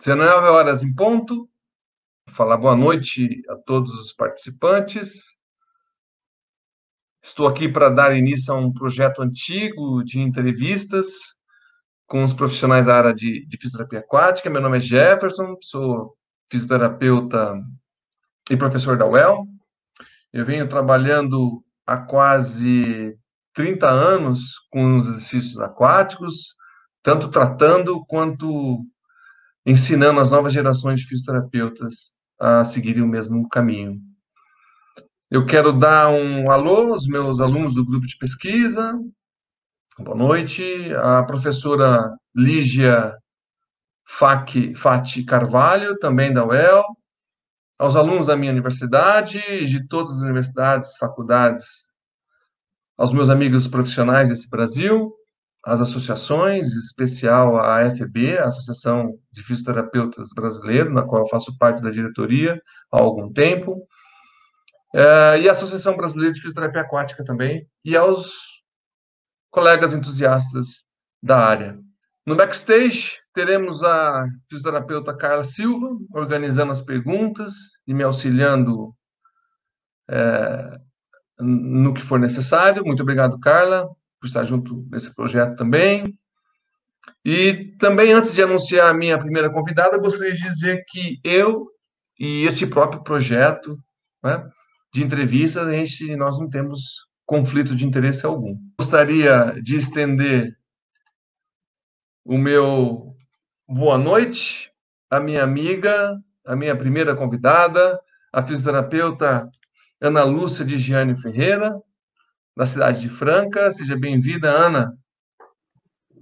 19 horas em ponto. Vou falar boa noite a todos os participantes. Estou aqui para dar início a um projeto antigo de entrevistas com os profissionais da área de fisioterapia aquática. Meu nome é Jefferson, sou fisioterapeuta e professor da UEL. Eu venho trabalhando há quase 30 anos com os exercícios aquáticos, tanto tratando quanto ensinando as novas gerações de fisioterapeutas a seguirem o mesmo caminho. Eu quero dar um alô aos meus alunos do grupo de pesquisa. Boa noite. A professora Lígia Fati Carvalho, também da UEL. Aos alunos da minha universidade, de todas as universidades, faculdades. Aos meus amigos profissionais desse Brasil, às associações, em especial a AFB, a Associação de Fisioterapeutas Brasileiros, na qual eu faço parte da diretoria há algum tempo, e a Associação Brasileira de Fisioterapia Aquática também, e aos colegas entusiastas da área. No backstage, teremos a fisioterapeuta Carla Silva, organizando as perguntas e me auxiliando no que for necessário. Muito obrigado, Carla, por estar junto nesse projeto também. E também, antes de anunciar a minha primeira convidada, gostaria de dizer que eu e esse próprio projeto, né, de entrevistas, nós não temos conflito de interesse algum. Gostaria de estender o meu boa noite à minha amiga, a minha primeira convidada, a fisioterapeuta Ana Lúcia de Giane Ferreira, da cidade de Franca. Seja bem-vinda, Ana.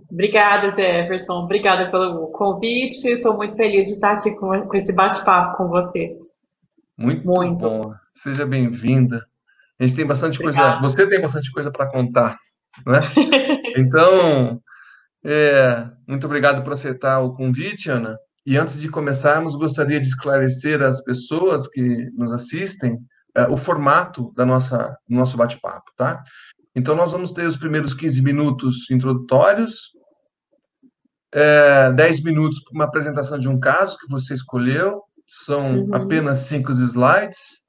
Obrigada, Jefferson. Obrigada pelo convite. Estou muito feliz de estar aqui com esse bate-papo com você. Muito bom. Seja bem-vinda. A gente tem bastante coisa. Você tem bastante coisa para contar, né? Então, muito obrigado por aceitar o convite, Ana. E antes de começarmos, gostaria de esclarecer às pessoas que nos assistem o formato do nosso bate-papo, tá? Então, nós vamos ter os primeiros 15 minutos introdutórios, 10 minutos para uma apresentação de um caso que você escolheu, são apenas 5 slides.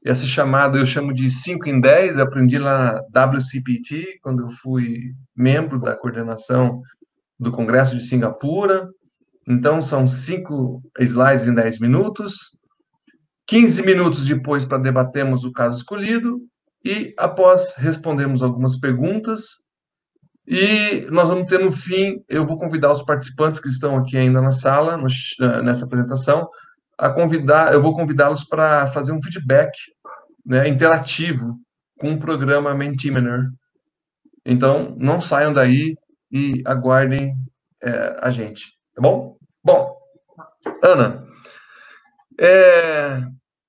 Esse chamado eu chamo de 5 em 10, eu aprendi lá na WCPT, quando eu fui membro da coordenação do Congresso de Singapura. Então, são 5 slides em 10 minutos, 15 minutos depois para debatermos o caso escolhido, e após respondermos algumas perguntas, e nós vamos ter no fim, eu vou convidar os participantes que estão aqui ainda na sala, nessa apresentação, eu vou convidá-los para fazer um feedback, né, interativo com o programa Mentimeter. Então, não saiam daí e aguardem a gente, tá bom? Bom, Ana,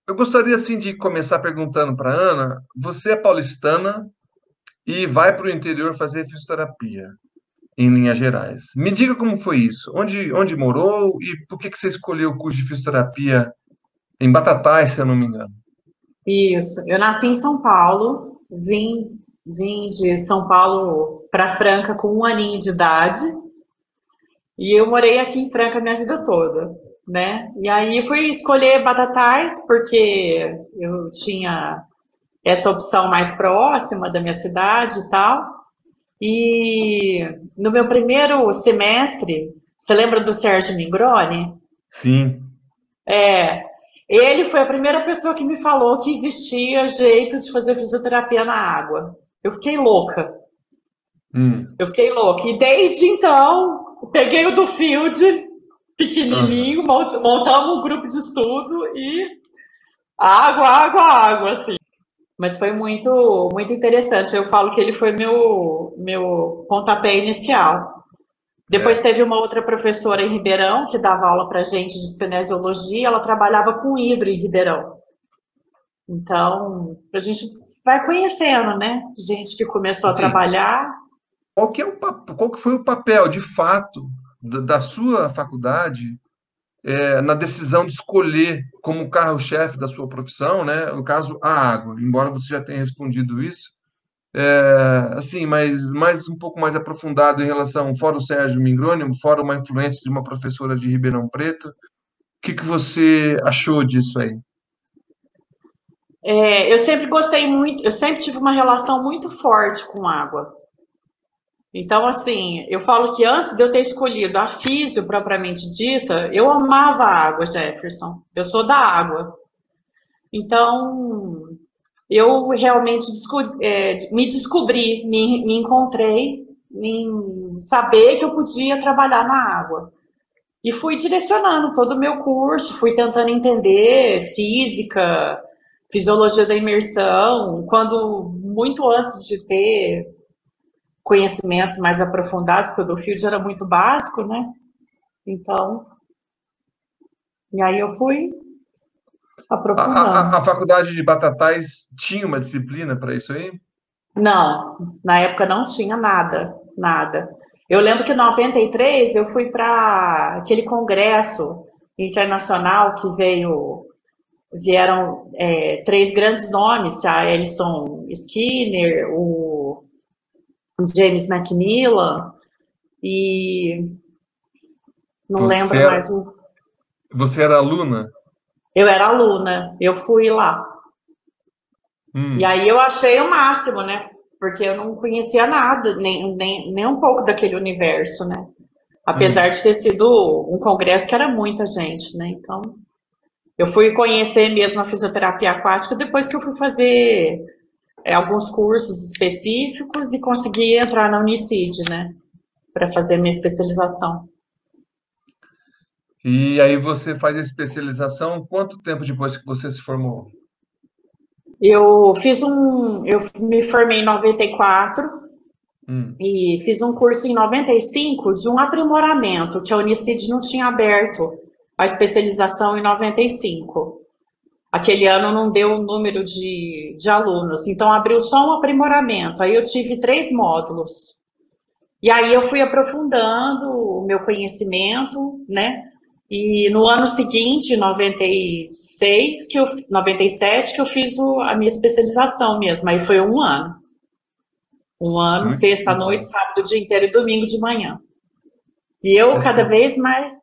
eu gostaria, assim, de começar perguntando para a Ana, você é paulistana e vai para o interior fazer fisioterapia, em linhas gerais. Me diga como foi isso, onde morou e por que você escolheu o curso de fisioterapia em Batatais, se eu não me engano. Isso, eu nasci em São Paulo, vim de São Paulo para Franca com 1 aninho de idade, e eu morei aqui em Franca a minha vida toda, né? E aí fui escolher Batatais, porque eu tinha essa opção mais próxima da minha cidade e tal. E no meu primeiro semestre, você lembra do Sérgio Mingroni? Sim. Ele foi a primeira pessoa que me falou que existia jeito de fazer fisioterapia na água. Eu fiquei louca. Eu fiquei louca. E desde então, peguei o do Field, pequenininho, montamos um grupo de estudo e água, assim. Mas foi muito, muito interessante. Eu falo que ele foi meu pontapé inicial. Depois teve uma outra professora em Ribeirão que dava aula para gente de cinesiologia. Ela trabalhava com hidro em Ribeirão. Então, a gente vai conhecendo, né? Gente que começou a trabalhar. Qual que foi o papel, de fato, da sua faculdade na decisão de escolher como carro-chefe da sua profissão, né? No caso, a água, embora você já tenha respondido isso, Assim, mas mais um pouco mais aprofundado em relação, fora o Sérgio Mingroni, fora uma influência de uma professora de Ribeirão Preto, o que que você achou disso aí? Eu sempre gostei muito, eu sempre tive uma relação muito forte com água. Então, assim, eu falo que antes de eu ter escolhido a físio propriamente dita, eu amava a água, Jefferson. Eu sou da água. Então, eu realmente me descobri, me encontrei em saber que eu podia trabalhar na água. E fui direcionando todo o meu curso, fui tentando entender física, fisiologia da imersão, quando muito antes de ter conhecimentos mais aprofundados, porque o do field era muito básico, né? Então, e aí eu fui aprofundando. A faculdade de Batatais tinha uma disciplina para isso aí? Não, na época não tinha nada, nada. Eu lembro que em 93 eu fui para aquele congresso internacional que vieram três grandes nomes, a Alison Skinner, o James Macmillan e não Você lembro era, mais o. você era aluna? Eu era aluna, eu fui lá. E Hum, aí eu achei o máximo, né? Porque eu não conhecia nada, nem um pouco daquele universo, né? Apesar hum. de ter sido um congresso que era muita gente, né? Então, eu fui conhecer mesmo a fisioterapia aquática depois que eu fui fazer alguns cursos específicos e consegui entrar na Unicid, né? Para fazer minha especialização. E aí você faz a especialização quanto tempo depois que você se formou? Eu me formei em 94 Hum, e fiz um curso em 95 de um aprimoramento que a Unicid não tinha aberto a especialização em 95. Aquele ano não deu o número de alunos, então abriu só um aprimoramento. Aí eu tive 3 módulos. E aí eu fui aprofundando o meu conhecimento, né? E no ano seguinte, em 96, 97, que eu fiz a minha especialização mesmo. Aí foi um ano. Um ano, muito sexta à noite, legal. sábado o dia inteiro e domingo de manhã. E eu cada Assim, vez mais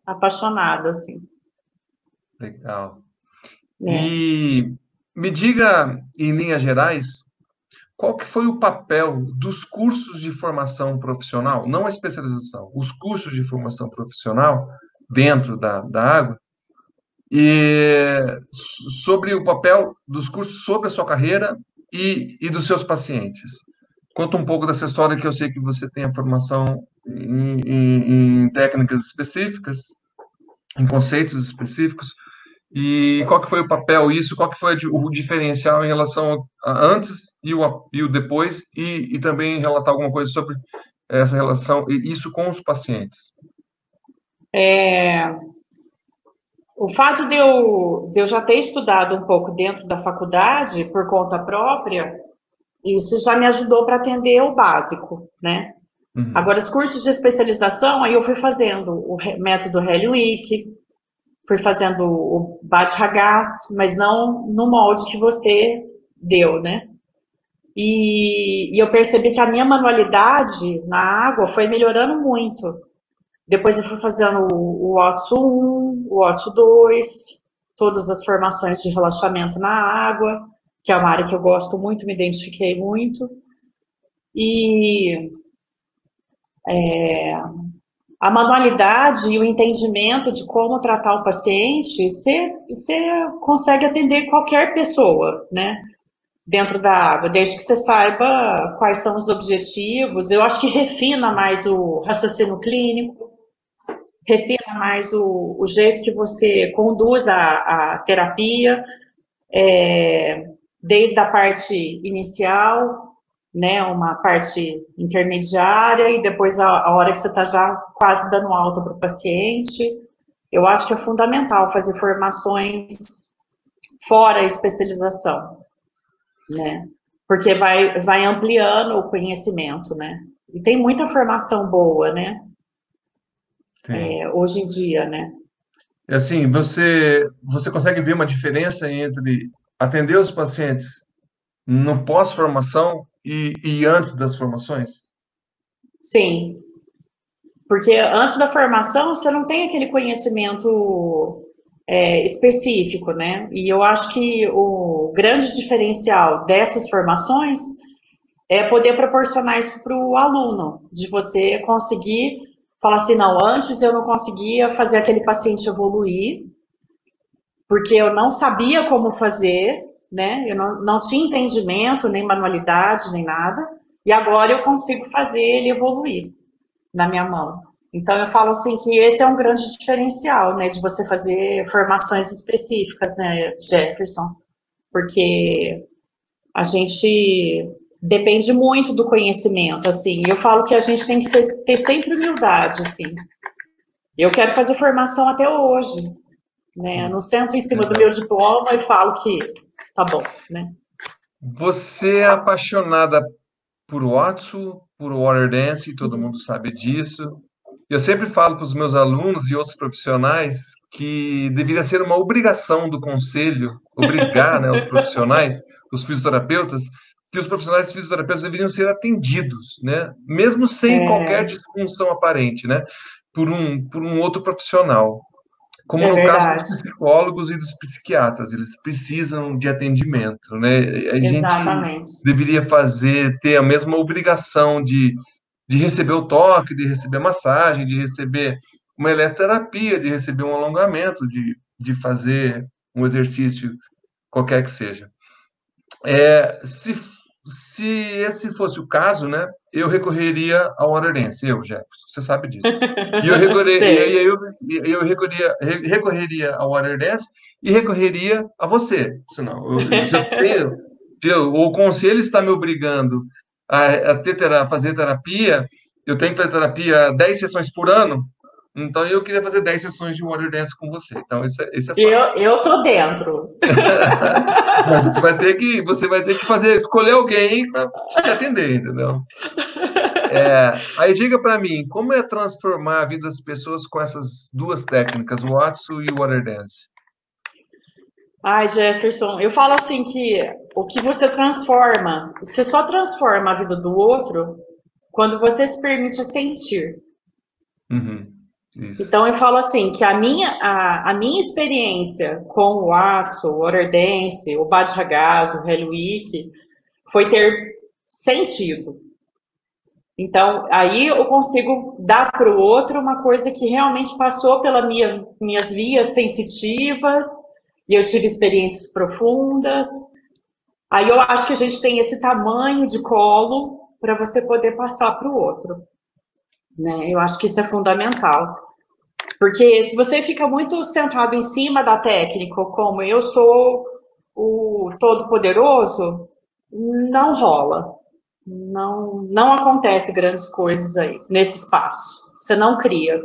apaixonada, assim, legal. né? E me diga, em linhas gerais, qual que foi o papel dos cursos de formação profissional, não a especialização, os cursos de formação profissional dentro da água, e sobre o papel dos cursos sobre a sua carreira e dos seus pacientes. Conta um pouco dessa história que eu sei que você tem a formação em técnicas específicas, em conceitos específicos, e qual que foi o papel isso, qual que foi o diferencial em relação a antes e o depois, e também relatar alguma coisa sobre essa relação, e isso com os pacientes. O fato de eu já ter estudado um pouco dentro da faculdade, por conta própria, isso já me ajudou para atender o básico, né? Uhum. Agora, os cursos de especialização, aí eu fui fazendo o método Helliwig, fui fazendo o Bhatt-Ragaz, mas não no molde que você deu, né? E eu percebi que a minha manualidade na água foi melhorando muito. Depois eu fui fazendo o OTSO 1, o OTSO 2, todas as formações de relaxamento na água, que é uma área que eu gosto muito, me identifiquei muito. E a manualidade e o entendimento de como tratar o paciente, você consegue atender qualquer pessoa, né? Dentro da água, desde que você saiba quais são os objetivos. Eu acho que refina mais o raciocínio clínico, refina mais o jeito que você conduz a terapia, desde a parte inicial, né, uma parte intermediária e depois a hora que você está já quase dando alta para o paciente. Eu acho que é fundamental fazer formações fora a especialização, né? Porque vai ampliando o conhecimento, né? E tem muita formação boa, né? Sim. Hoje em dia, né? E assim, você consegue ver uma diferença entre atender os pacientes no pós-formação e antes das formações? Sim, porque antes da formação você não tem aquele conhecimento específico, né? E eu acho que o grande diferencial dessas formações é poder proporcionar isso para o aluno, de você conseguir falar assim, não, antes eu não conseguia fazer aquele paciente evoluir, porque eu não sabia como fazer, né? Eu não tinha entendimento, nem manualidade, nem nada, e agora eu consigo fazer ele evoluir na minha mão. Então eu falo assim que esse é um grande diferencial, né, de você fazer formações específicas, né, Jefferson, porque a gente depende muito do conhecimento, assim. E eu falo que a gente tem que ter sempre humildade, assim. Eu quero fazer formação até hoje, né? Eu não sento em cima do meu diploma e falo que tá bom, né? Você é apaixonada por Watsu, por Water Dance, todo mundo sabe disso. Eu sempre falo para os meus alunos e outros profissionais que deveria ser uma obrigação do conselho, obrigar, né, os profissionais, os fisioterapeutas, que os profissionais fisioterapeutas deveriam ser atendidos, né, mesmo sem qualquer disfunção aparente, né, por um outro profissional. Como É no caso dos verdade. psicólogos e dos psiquiatras, eles precisam de atendimento, né? A gente Exatamente. deveria ter a mesma obrigação de receber o toque, de receber massagem, de receber uma eletroterapia, de receber um alongamento, de fazer um exercício qualquer que seja. Se esse fosse o caso, né, eu recorreria ao Water Dance, eu, Jefferson, você sabe disso. E eu recorreria, Sei. recorreria ao Water Dance e recorreria a você. Senão, o conselho está me obrigando a fazer terapia, eu tenho que fazer terapia 10 sessões por ano, então eu queria fazer 10 sessões de Water Dance com você. Então, isso é fato. Eu tô dentro. Mas você vai ter que escolher alguém para te atender, entendeu? Aí diga para mim, como é transformar a vida das pessoas com essas duas técnicas, o Watsu e o Water Dance? Ai, Jefferson, eu falo assim que o que você só transforma a vida do outro quando você se permite sentir. Uhum, isso. Então eu falo assim que a minha experiência com o Atsu, o Water Dance, o Bajragaz, o Hellweek, foi ter sentido. Então aí eu consigo dar para o outro uma coisa que realmente passou pelas minhas vias sensitivas e eu tive experiências profundas. Aí eu acho que a gente tem esse tamanho de colo para você poder passar para o outro, né? Eu acho que isso é fundamental. Porque se você fica muito sentado em cima da técnica, como eu sou o todo-poderoso, não rola. Não acontece grandes coisas aí, nesse espaço. Você não cria,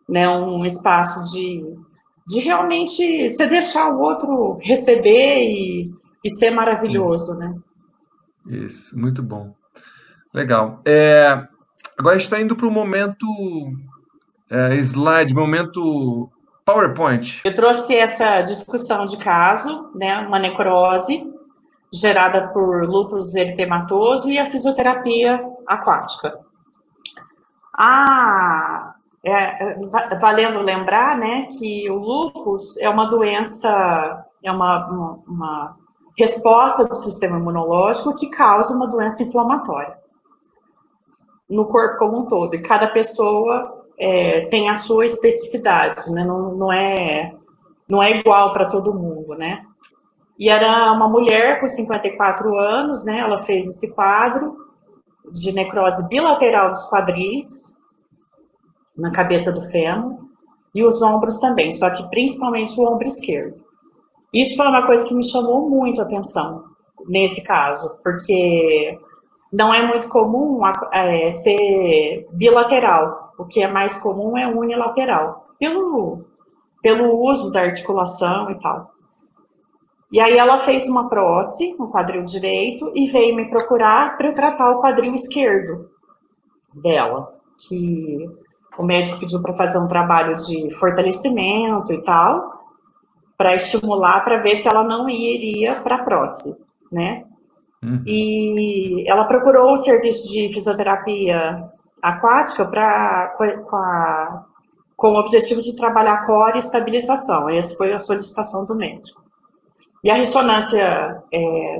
né, um espaço de realmente você deixar o outro receber e ser Sim, maravilhoso, né? isso, muito bom. Legal. Agora a gente está indo para o momento slide, momento PowerPoint. Eu trouxe essa discussão de caso, né, uma necrose gerada por lúpus eritematoso e a fisioterapia aquática. Valendo lembrar, né, que o lúpus é uma doença, é uma resposta do sistema imunológico que causa uma doença inflamatória no corpo como um todo. E cada pessoa tem a sua especificidade, né, não é igual para todo mundo, né. E era uma mulher com 54 anos, né, ela fez esse quadro de necrose bilateral dos quadris, na cabeça do fêmur, e os ombros também, só que principalmente o ombro esquerdo. Isso foi uma coisa que me chamou muito a atenção nesse caso, porque não é muito comum ser bilateral, o que é mais comum é unilateral, pelo uso da articulação e tal. E aí ela fez uma prótese no quadril direito e veio me procurar para eu tratar o quadril esquerdo dela, que o médico pediu para fazer um trabalho de fortalecimento e tal, para estimular, para ver se ela não iria para a prótese, né? Uhum. E ela procurou o serviço de fisioterapia aquática com o objetivo de trabalhar core e estabilização. Essa foi a solicitação do médico. E a ressonância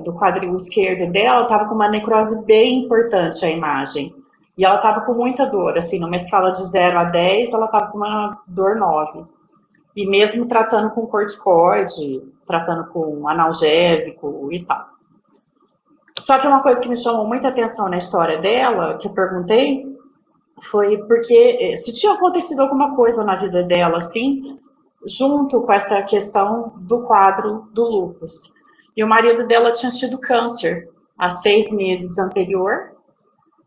do quadril esquerdo dela estava com uma necrose bem importante, a imagem. E ela estava com muita dor, assim, numa escala de 0 a 10, ela estava com uma dor 9. E mesmo tratando com corticoide, tratando com analgésico e tal. Só que uma coisa que me chamou muita atenção na história dela, que eu perguntei, foi porque se tinha acontecido alguma coisa na vida dela, assim, junto com essa questão do quadro do lúpus. E o marido dela tinha tido câncer há 6 meses anterior.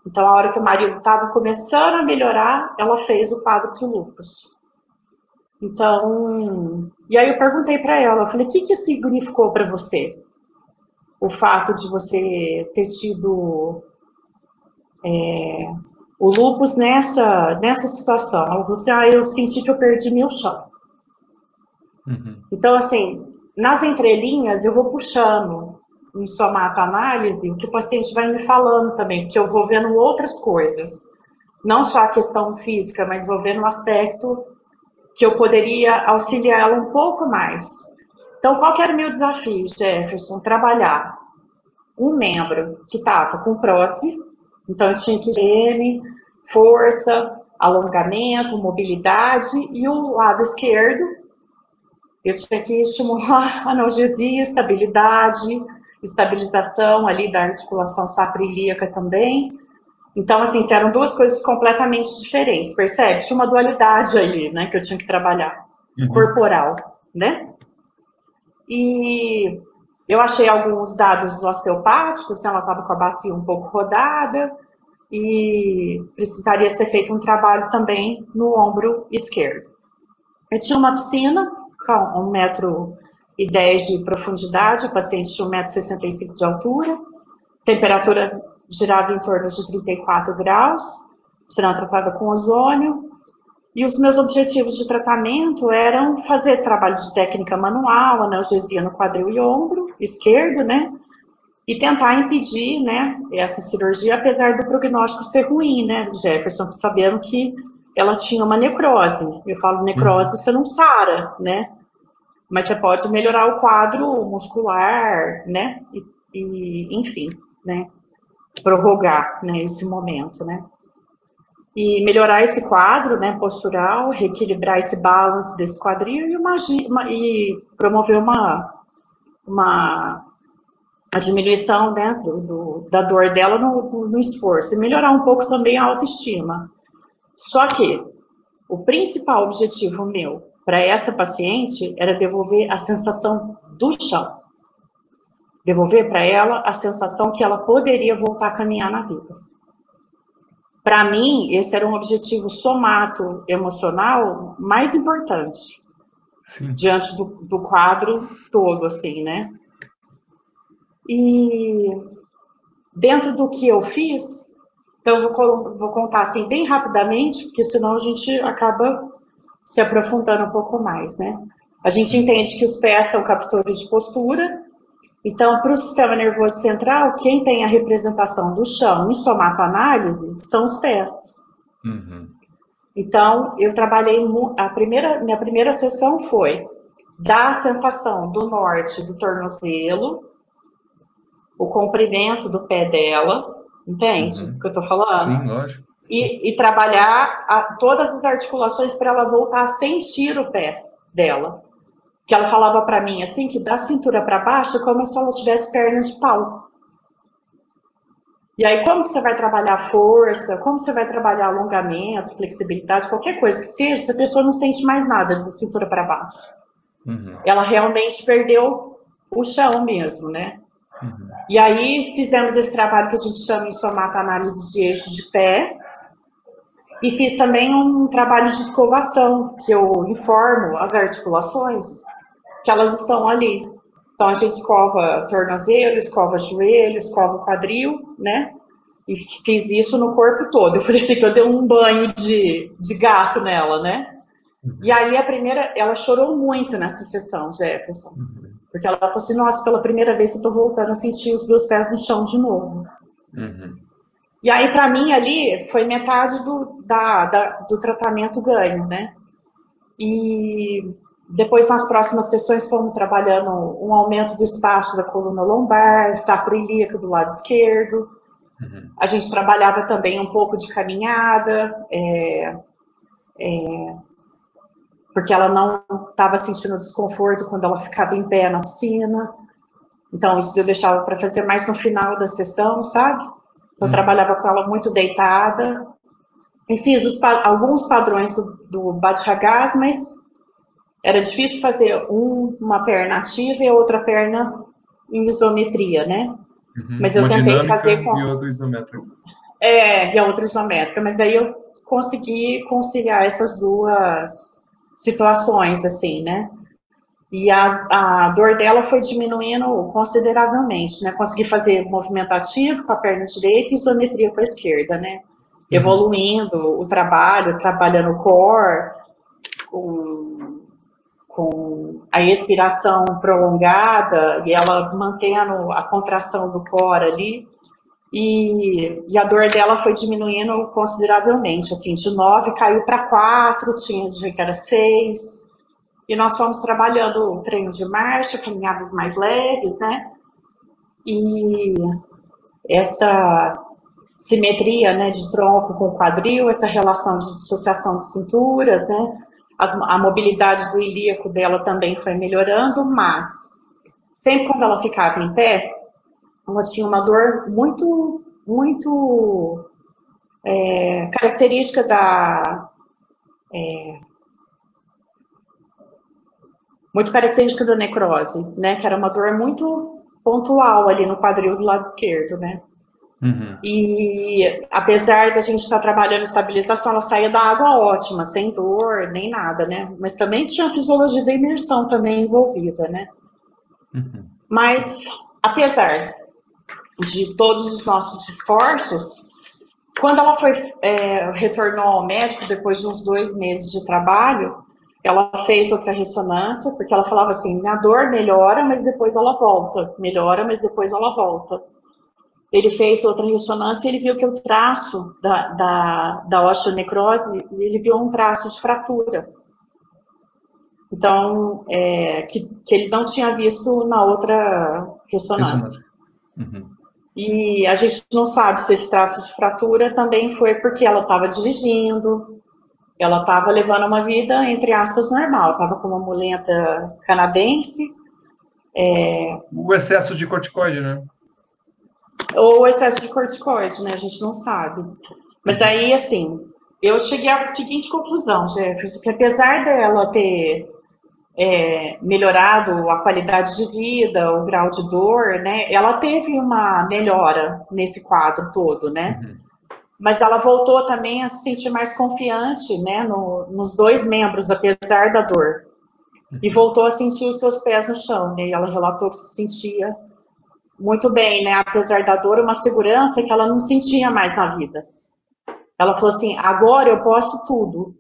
Então, a hora que o marido estava começando a melhorar, ela fez o quadro de lúpus. Então, e aí eu perguntei para ela, eu falei, o que significou para você o fato de você ter tido o lúpus nessa situação? Ela falou assim, eu senti que eu perdi meu chão. Uhum. Então, assim, nas entrelinhas eu vou puxando em somatoanálise o que o paciente vai me falando também, porque eu vou vendo outras coisas. Não só a questão física, mas vou vendo um aspecto que eu poderia auxiliar ela um pouco mais. Então, qual que era o meu desafio, Jefferson? Trabalhar um membro que estava com prótese, então eu tinha que ter força, alongamento, mobilidade, e o lado esquerdo, eu tinha que estimular analgesia, estabilização ali da articulação sacroiliaca também. Então, assim, eram duas coisas completamente diferentes, percebe? Tinha uma dualidade ali, né, que eu tinha que trabalhar, corporal, né? E eu achei alguns dados osteopáticos, né, ela estava com a bacia um pouco rodada e precisaria ser feito um trabalho também no ombro esquerdo. Eu tinha uma piscina com 1,10 m de profundidade, o paciente tinha 1,65 m de altura, temperatura girava em torno de 34 graus, serão tratada com ozônio, e os meus objetivos de tratamento eram fazer trabalho de técnica manual, analgesia no quadril e ombro esquerdo, né, e tentar impedir, né, essa cirurgia, apesar do prognóstico ser ruim, né, Jefferson, sabendo que ela tinha uma necrose. Eu falo necrose, você não sara, né, mas você pode melhorar o quadro muscular, né, e enfim, né, prorrogar, né, esse momento, né. E melhorar esse quadro, né, postural, reequilibrar esse balance desse quadril e promover a diminuição, né, da dor dela no esforço, e melhorar um pouco também a autoestima. Só que o principal objetivo meu para essa paciente era devolver a sensação do chão. Devolver para ela a sensação que ela poderia voltar a caminhar na vida. Para mim, esse era um objetivo somato-emocional mais importante. Sim. Diante do quadro todo, assim, né? E dentro do que eu fiz, então eu vou contar assim bem rapidamente, porque senão a gente acaba se aprofundando um pouco mais, né? A gente entende que os pés são captores de postura. Então, para o sistema nervoso central, quem tem a representação do chão em somatoanálise são os pés. Uhum. Então, eu trabalhei, minha primeira sessão foi dar a sensação do norte do tornozelo, o comprimento do pé dela, entende o que eu estou falando? Sim, lógico. E trabalhar todas as articulações para ela voltar a sentir o pé dela. Que ela falava para mim, assim, que da cintura para baixo é como se ela tivesse perna de pau. E aí, como que você vai trabalhar força, como você vai trabalhar alongamento, flexibilidade, qualquer coisa que seja, se a pessoa não sente mais nada da cintura para baixo. Uhum. Ela realmente perdeu o chão mesmo, né? Uhum. E aí, fizemos esse trabalho que a gente chama em somatoanálise de eixo de pé, e fiz também um trabalho de escovação, que eu informo as articulações que elas estão ali. Então, a gente escova tornozelo, escova joelho, escova quadril, né? E fiz isso no corpo todo. Eu falei assim que eu dei um banho de gato nela, né? E aí ela chorou muito nessa sessão, Jefferson. Porque ela falou assim, nossa, pela primeira vez eu tô voltando a sentir os meus pés no chão de novo. E aí, para mim, ali, foi metade do tratamento ganho, né? E depois, nas próximas sessões, fomos trabalhando um aumento do espaço da coluna lombar, sacroiliaco do lado esquerdo. A gente trabalhava também um pouco de caminhada, porque ela não estava sentindo desconforto quando ela ficava em pé na piscina. Então, isso eu deixava para fazer mais no final da sessão, sabe? Eu trabalhava com ela muito deitada. E fiz alguns padrões do Bate-Ragaz, mas era difícil fazer uma perna ativa e a outra perna em isometria, né? Mas eu tentei fazer com... E outra isométrica. E a outra isométrica. Mas daí eu consegui conciliar essas duas situações, assim, né? E a dor dela foi diminuindo consideravelmente, né? Consegui fazer movimento ativo com a perna direita e isometria com a esquerda, né? Evoluindo o trabalho, trabalhando o core, com a expiração prolongada, e ela mantendo a contração do core ali, e a dor dela foi diminuindo consideravelmente, assim, de 9 caiu para 4, tinha dia que era 6, e nós fomos trabalhando treinos de marcha, caminhadas mais leves, né, e essa simetria, né, de tronco com quadril, essa relação de dissociação de cinturas, né, a mobilidade do ilíaco dela também foi melhorando, mas sempre quando ela ficava em pé, ela tinha uma dor muito característica da necrose, né, que era uma dor muito pontual ali no quadril do lado esquerdo, né. E apesar da gente estar trabalhando estabilização, ela saía da água ótima, sem dor, nem nada, né? Mas também tinha a fisiologia da imersão também envolvida, né? Mas, apesar de todos os nossos esforços, quando ela retornou ao médico, depois de uns 2 meses de trabalho, ela fez outra ressonância, porque ela falava assim, minha dor melhora, mas depois ela volta. Melhora, mas depois ela volta. Ele fez outra ressonância e ele viu que o traço da osteonecrose, ele viu um traço de fratura. Então, que ele não tinha visto na outra ressonância. E a gente não sabe se esse traço de fratura também foi porque ela estava dirigindo, ela estava levando uma vida, entre aspas, normal, estava com uma muleta canadense. O excesso de corticoide, né? Ou excesso de corticoide, né? A gente não sabe. Mas daí, assim, eu cheguei à seguinte conclusão, Jefferson, que apesar dela ter melhorado a qualidade de vida, o grau de dor, né? Ela teve uma melhora nesse quadro todo, né? Mas ela voltou também a se sentir mais confiante, né? Nos 2 membros, apesar da dor. E voltou a sentir os seus pés no chão, né? E ela relatou que se sentia muito bem, né? Apesar da dor, uma segurança que ela não sentia mais na vida. Ela falou assim, agora eu posso tudo.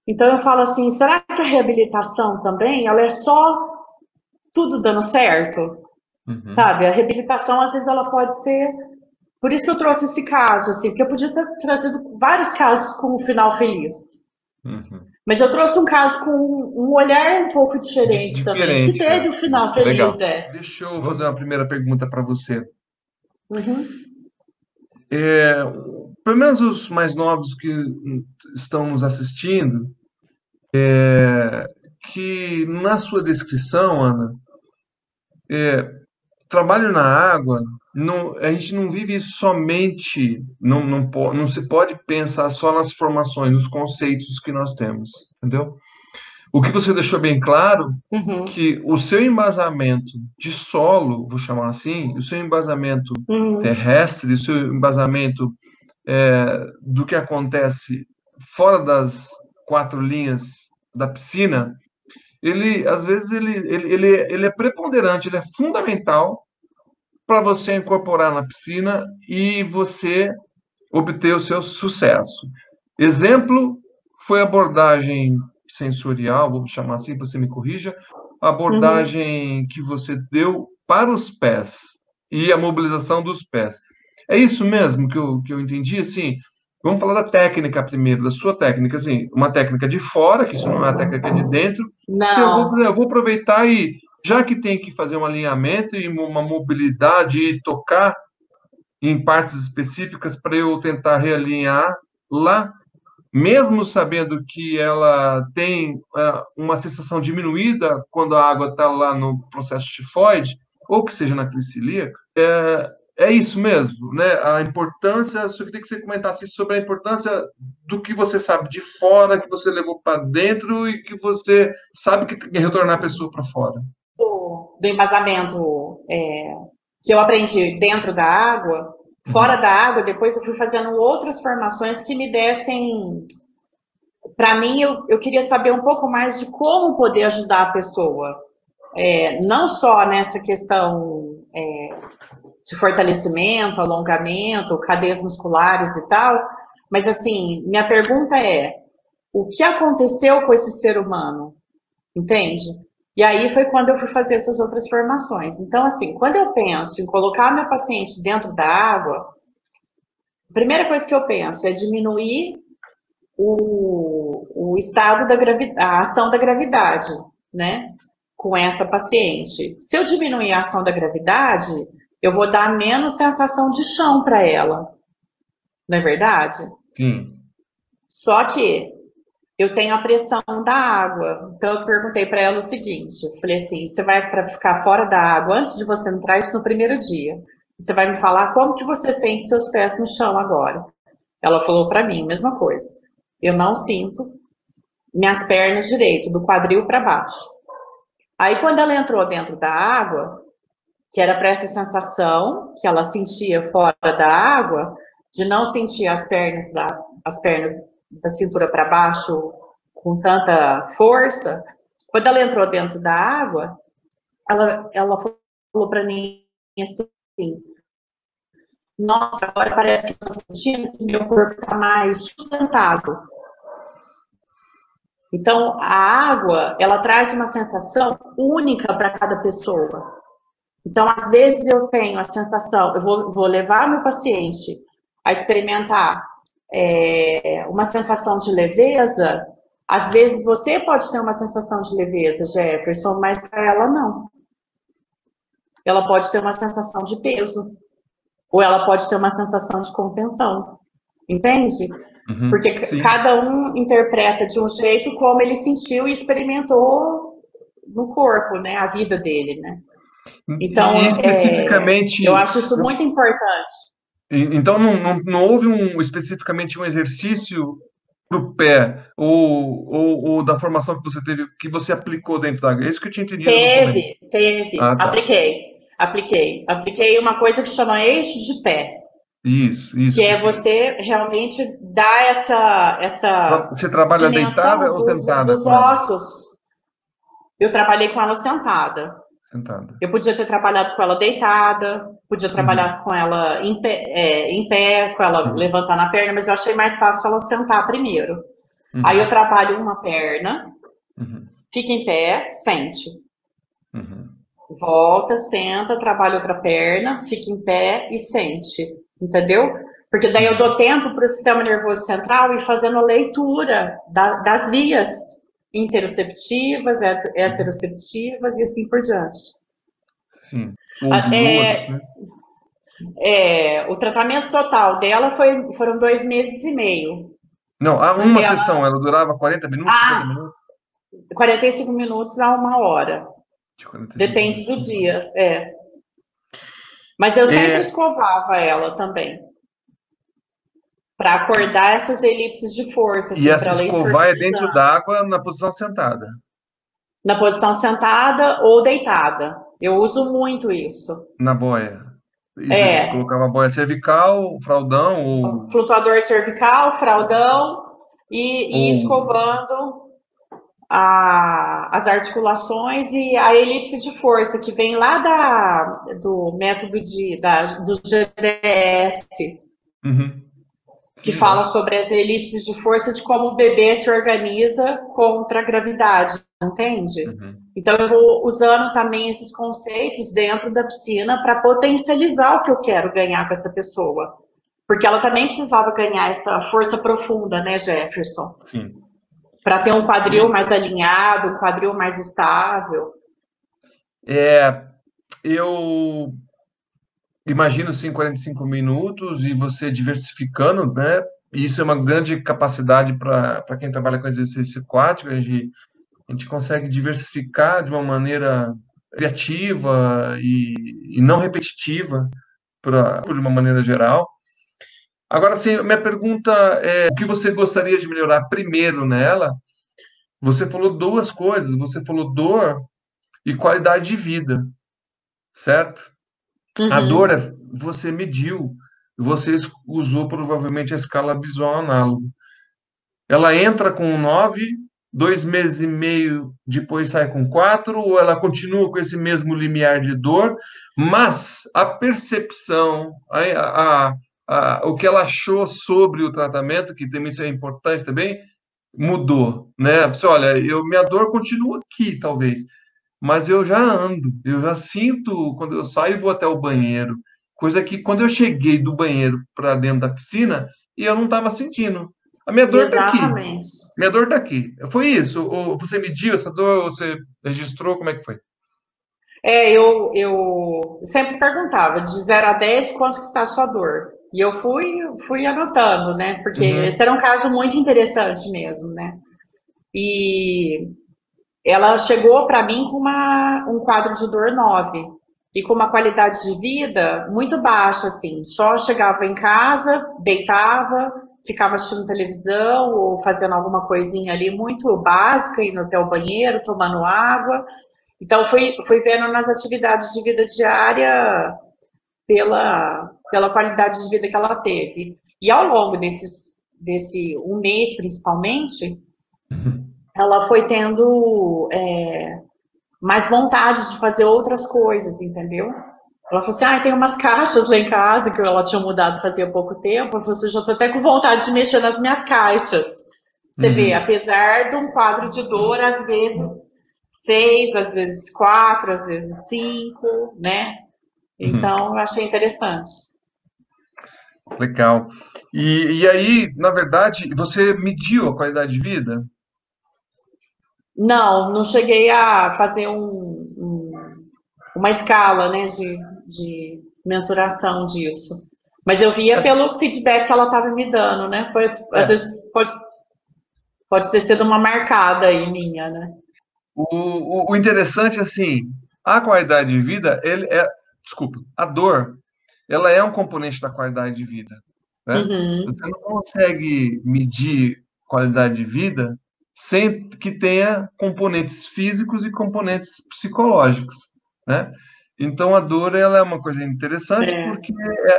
Então eu falo assim, será que a reabilitação também, ela é só tudo dando certo? Sabe? A reabilitação, às vezes, ela pode ser... Por isso que eu trouxe esse caso, assim, porque eu podia ter trazido vários casos com um final feliz. Mas eu trouxe um caso com um olhar um pouco diferente também, que teve um final feliz. Legal. Deixa eu fazer uma primeira pergunta para você. Pelo menos os mais novos que estão nos assistindo, que na sua descrição, Ana, trabalho na água, a gente não vive isso somente, não se pode pensar só nas formações, nos conceitos que nós temos, entendeu? O que você deixou bem claro, que o seu embasamento de solo, vou chamar assim, o seu embasamento terrestre, o seu embasamento do que acontece fora das 4 linhas da piscina, às vezes ele é preponderante, ele é fundamental para você incorporar na piscina e você obter o seu sucesso. Exemplo foi a abordagem sensorial, vamos chamar assim, você me corrija, a abordagem que você deu para os pés e a mobilização dos pés. É isso mesmo que eu entendi, assim, vamos falar da técnica primeiro, da sua técnica, assim, uma técnica de fora, que isso não é a técnica de dentro, que Não. eu vou aproveitar e, já que tem que fazer um alinhamento e uma mobilidade e tocar em partes específicas para eu tentar realinhar lá, mesmo sabendo que ela tem uma sensação diminuída quando a água está lá no processo tifoide, ou que seja na crise celíaca, é isso mesmo, né? A importância, só queria que você comentasse sobre a importância do que você sabe de fora, que você levou para dentro e que você sabe que tem que retornar a pessoa para fora. Do embasamento que eu aprendi dentro da água, fora da água, depois eu fui fazendo outras formações que me dessem... Para mim, eu queria saber um pouco mais de como poder ajudar a pessoa. Não só nessa questão de fortalecimento, alongamento, cadeias musculares e tal, mas assim, minha pergunta é, o que aconteceu com esse ser humano? Entende? E aí foi quando eu fui fazer essas outras formações. Então, assim, quando eu penso em colocar meu paciente dentro da água, a primeira coisa que eu penso é diminuir o estado da gravidade, a ação da gravidade, né? Com essa paciente. Se eu diminuir a ação da gravidade, eu vou dar menos sensação de chão para ela. Não é verdade? Sim. Só que eu tenho a pressão da água. Então eu perguntei para ela o seguinte, eu falei assim, você vai para ficar fora da água antes de você entrar, isso no primeiro dia. Você vai me falar como que você sente seus pés no chão agora. Ela falou para mim a mesma coisa. Eu não sinto minhas pernas direito, do quadril para baixo. Aí quando ela entrou dentro da água, que era para essa sensação que ela sentia fora da água, de não sentir as pernas da cintura para baixo com tanta força, quando ela entrou dentro da água, ela falou para mim assim, nossa, agora parece que estou sentindo que meu corpo está mais sustentado. Então, a água, ela traz uma sensação única para cada pessoa. Então, às vezes eu tenho a sensação, eu vou levar meu paciente a experimentar uma sensação de leveza. Às vezes você pode ter uma sensação de leveza, Jefferson, mas para ela não. Ela pode ter uma sensação de peso, ou ela pode ter uma sensação de contenção, entende? Porque sim, cada um interpreta de um jeito como ele sentiu e experimentou no corpo, né, a vida dele, né? Então, e especificamente, eu acho isso muito importante. Então, não houve especificamente um exercício para o pé, ou da formação que você teve, que você aplicou dentro da água? É isso que eu tinha entendido. Teve. Ah, tá. Apliquei uma coisa que chama eixo de pé. Isso. Que é você realmente dar essa você trabalha deitada ou sentada? Dos ossos. Eu trabalhei com ela sentada. Eu podia ter trabalhado com ela deitada, podia trabalhar com ela em pé, com ela levantando a perna, mas eu achei mais fácil ela sentar primeiro. Aí eu trabalho uma perna, fica em pé, sente. Volta, senta, trabalha outra perna, fica em pé e sente. Entendeu? Porque daí eu dou tempo para o sistema nervoso central ir fazendo a leitura das vias interoceptivas, exteroceptivas e assim por diante. Sim. O tratamento total dela foram 2 meses e meio. Não, uma sessão, ela durava 40 minutos, 50 minutos? 45 minutos a 1 hora. Depende do dia, Mas eu sempre escovava ela também. Para acordar essas elipses de força. Assim, e essa escovar é dentro d'água na posição sentada? Na posição sentada ou deitada. Eu uso muito isso. Na boia? Você colocava a boia cervical, fraldão? Ou... Flutuador cervical, fraldão e escovando as articulações e a elipse de força, que vem lá do método do GDS. que fala sobre as elipses de força, de como o bebê se organiza contra a gravidade, entende? Uhum. Então, eu vou usando também esses conceitos dentro da piscina para potencializar o que eu quero ganhar com essa pessoa. Porque ela também precisava ganhar essa força profunda, né, Jefferson? Sim. Para ter um quadril mais alinhado, um quadril mais estável. Eu imagino, sim, 45 minutos e você diversificando, né? E isso é uma grande capacidade para quem trabalha com exercício aquático, a gente consegue diversificar de uma maneira criativa e não repetitiva, de uma maneira geral. Agora, sim, minha pergunta é, o que você gostaria de melhorar primeiro nela? Você falou duas coisas, você falou dor e qualidade de vida, certo? A dor você mediu, você usou provavelmente a escala visual análoga. Ela entra com 9, 2 meses e meio depois sai com 4, ou ela continua com esse mesmo limiar de dor, mas a percepção, o que ela achou sobre o tratamento, que também isso é importante também, mudou, né? Você, olha, minha dor continua aqui, talvez, mas eu já ando, eu já sinto quando eu saio e vou até o banheiro, coisa que quando eu cheguei do banheiro para dentro da piscina, eu não estava sentindo. A minha dor está aqui. Exatamente. Minha dor está aqui. Foi isso? Ou você mediu essa dor? Ou você registrou? Como é que foi? Eu sempre perguntava, de 0 a 10, quanto que está a sua dor? E eu fui anotando, né? Porque esse era um caso muito interessante mesmo, né? E ela chegou para mim com um quadro de dor 9 e com uma qualidade de vida muito baixa, assim. Só chegava em casa, deitava, ficava assistindo televisão ou fazendo alguma coisinha ali muito básica, indo até o banheiro, tomando água. Então, fui vendo nas atividades de vida diária pela qualidade de vida que ela teve. E ao longo desse um mês, principalmente, ela foi tendo mais vontade de fazer outras coisas, entendeu? Ela falou assim, tem umas caixas lá em casa, que ela tinha mudado fazia pouco tempo. Ela falou assim, já tô até com vontade de mexer nas minhas caixas. Você vê, apesar de um quadro de dor, às vezes 6, às vezes 4, às vezes 5, né? Então, eu achei interessante. Legal. E aí, na verdade, você mediu a qualidade de vida? Não cheguei a fazer uma escala, né, de mensuração disso. Mas eu via pelo feedback que ela estava me dando, né? Às vezes pode ter sido uma marcada aí minha, né? O interessante, assim, a qualidade de vida, desculpa, a dor, ela é um componente da qualidade de vida, né? Você não consegue medir qualidade de vida sem que tenha componentes físicos e componentes psicológicos, né? Então, a dor, ela é uma coisa interessante porque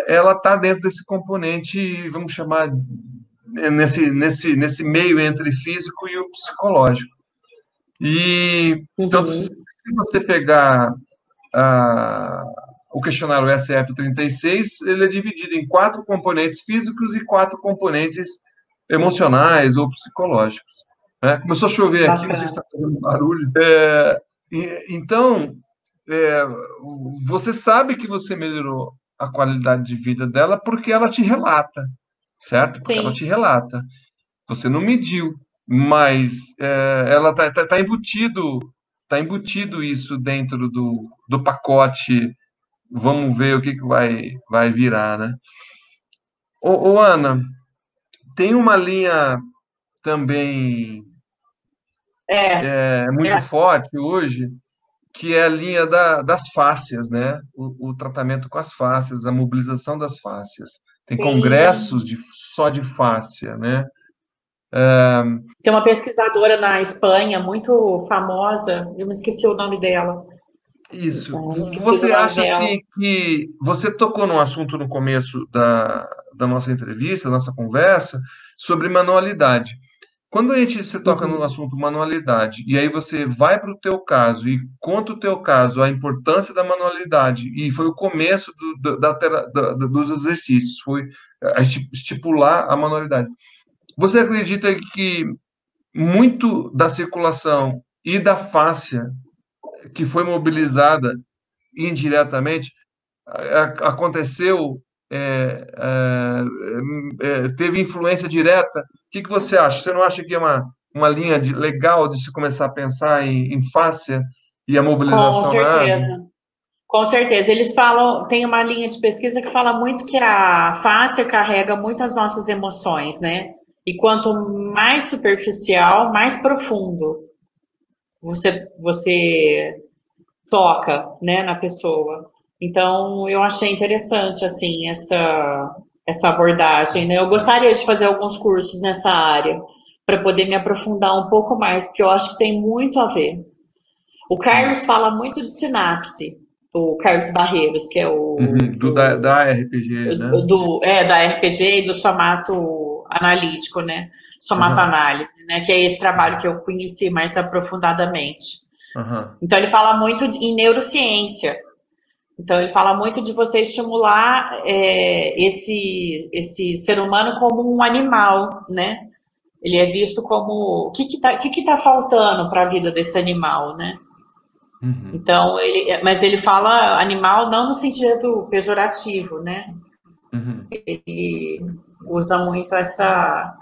ela está dentro desse componente, vamos chamar, nesse meio entre físico e o psicológico. Então, se você pegar o questionário SF-36, ele é dividido em 4 componentes físicos e 4 componentes emocionais ou psicológicos. Né? Começou a chover aqui, não sei se está fazendo barulho. Então, você sabe que você melhorou a qualidade de vida dela porque ela te relata, certo? Porque ela te relata. Você não mediu, mas ela tá embutido isso dentro do pacote. Vamos ver o que vai virar, né? Ô, Ana, tem uma linha também muito forte hoje, que é a linha das fáscias, né? O tratamento com as fáscias, a mobilização das fáscias. Tem congressos só de fáscia, né? Tem uma pesquisadora na Espanha muito famosa, eu me esqueci o nome dela. Isso. Você acha assim que você tocou num assunto no começo da nossa entrevista, da nossa conversa, sobre manualidade. Quando se toca no assunto manualidade, e aí você vai para o teu caso e conta o teu caso, a importância da manualidade, e foi o começo dos exercícios, foi estipular a manualidade. Você acredita que muito da circulação e da fáscia que foi mobilizada indiretamente aconteceu, teve influência direta? O que você acha? Você não acha que é uma linha legal de se começar a pensar em fáscia e a mobilização? Com certeza. Com certeza. Eles falam, tem uma linha de pesquisa que fala muito que a fáscia carrega muito as nossas emoções, né? E quanto mais superficial, mais profundo você toca, né, na pessoa. Então, eu achei interessante, assim, essa abordagem, né? Eu gostaria de fazer alguns cursos nessa área, para poder me aprofundar um pouco mais, porque eu acho que tem muito a ver. O Carlos fala muito de sinapse, o Carlos Barreiros, que é o... da RPG, né? Da RPG e do somato analítico, né? Somatoanálise, né? Que é esse trabalho que eu conheci mais aprofundadamente. Então, ele fala muito em neurociência. Então, ele fala muito de você estimular esse ser humano como um animal, né? Ele é visto como... O que tá faltando para a vida desse animal, né? Então, mas ele fala animal não no sentido pejorativo, né? Ele usa muito essa